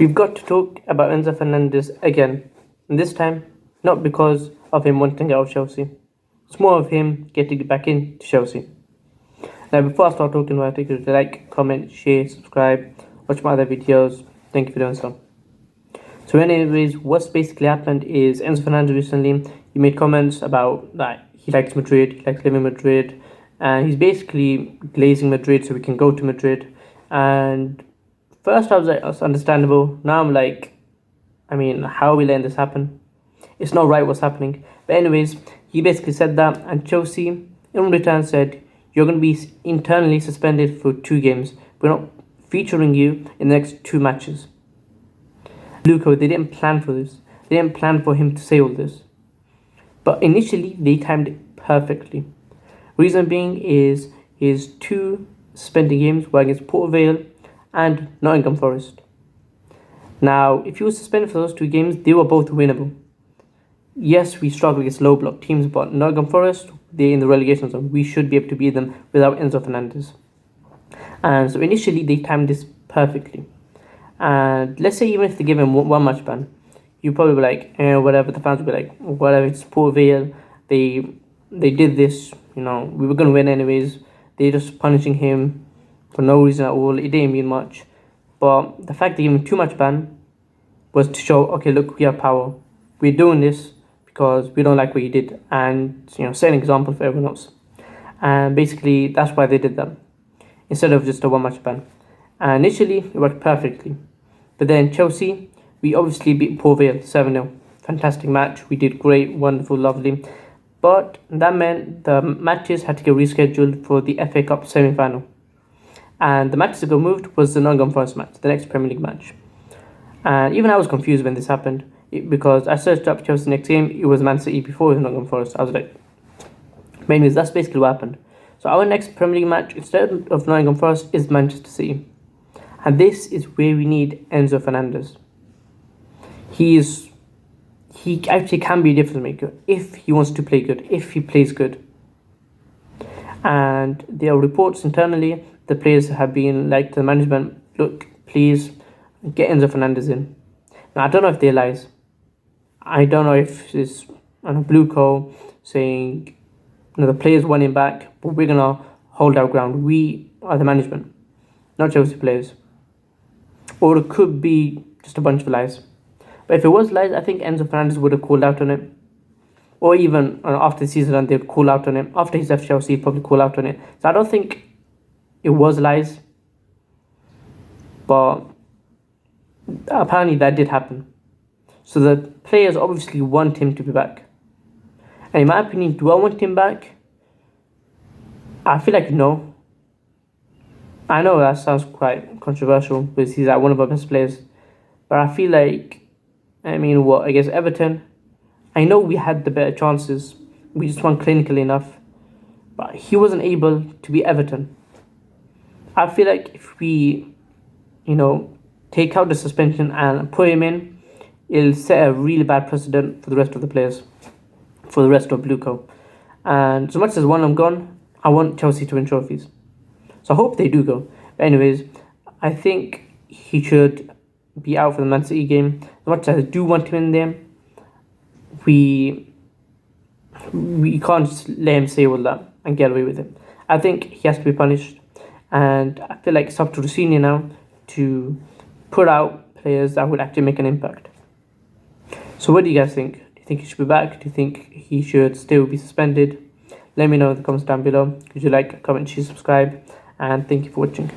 We've got to talk about Enzo Fernández again, and this time not because of him wanting out of Chelsea. It's more of him getting back into Chelsea. Now, before I start talking about it, if you like, comment, share, subscribe, watch my other videos. Thank you for doing so. So anyways, what's basically happened is Enzo Fernández recently, he made comments about that he likes Madrid, he likes living in Madrid, and he's basically glazing Madrid so we can go to Madrid. And first I was like, that's understandable. Now I'm like, how are we letting this happen? It's not right what's happening. But anyways, he basically said that, and Chelsea in return said, you're going to be internally suspended for 2 games. We're not featuring you in the next 2 matches. BlueCo, they didn't plan for this. They didn't plan for him to say all this. But initially, they timed it perfectly. Reason being is his 2 suspended games were against Port Vale and Nottingham Forest. Now, if he was suspended for those 2 games, they were both winnable. Yes, we struggle against low block teams, but Nottingham Forest, they're in the relegation zone. We should be able to beat them without Enzo Fernández. And so initially, they timed this perfectly. And let's say even if they give him 1 match ban, you probably be like, whatever. The fans will be like, whatever. It's Port Vale. They did this. We were gonna win anyways. They're just punishing him for no reason at all. It didn't mean much. But the fact they gave him 2 match ban was to show, okay, look, we have power. We're doing this because we don't like what you did, and set an example for everyone else. And basically, that's why they did that instead of just a 1 match ban. And initially, it worked perfectly. But then Chelsea, we obviously beat Port Vale 7-0. Fantastic match. We did great, wonderful, lovely. But that meant the matches had to get rescheduled for the FA Cup semi-final. And the match that got moved was the Nottingham Forest match, the next Premier League match. And even I was confused when this happened, because I searched up Chelsea next game. It was ManCity before it was Nottingham Forest. I was like, but anyways, that's basically what happened. So our next Premier League match, instead of Nottingham Forest, is Manchester City. And this is where we need Enzo Fernández. He actually can be a difference maker if he wants to play good, if he plays good. And there are reports internally, the players have been like to the management, look, please get Enzo Fernández in. Now, I don't know if they're lies. I don't know if it's BlueCo saying, the players want him back, but we're going to hold our ground. We are the management, not Chelsea players. Or it could be just a bunch of lies. But if it was lies, I think Enzo Fernández would have called out on it. Or even after the season run, they'd call out on it. After he's left Chelsea, he'd probably call out on it. So I don't think it was lies. But apparently that did happen. So the players obviously want him to be back. And in my opinion, do I want him back? I feel like no. I know that sounds quite controversial because he's like one of our best players. But I feel like, against Everton, I know we had the better chances. We just weren't clinical enough. But he wasn't able to beat Everton. I feel like if we, take out the suspension and put him in, it'll set a really bad precedent for the rest of the players, for the rest of BlueCo. And as much as one I'm gone, I want Chelsea to win trophies. So I hope they do go. But anyways, I think he should be out for the Man City game. As much as I do want him in there, we can't just let him say all that and get away with it. I think he has to be punished. And I feel like it's up to Rossini now to put out players that would actually make an impact. So what do you guys think? Do you think he should be back? Do you think he should still be suspended? Let me know in the comments down below. Could you like, comment, share, subscribe, and thank you for watching.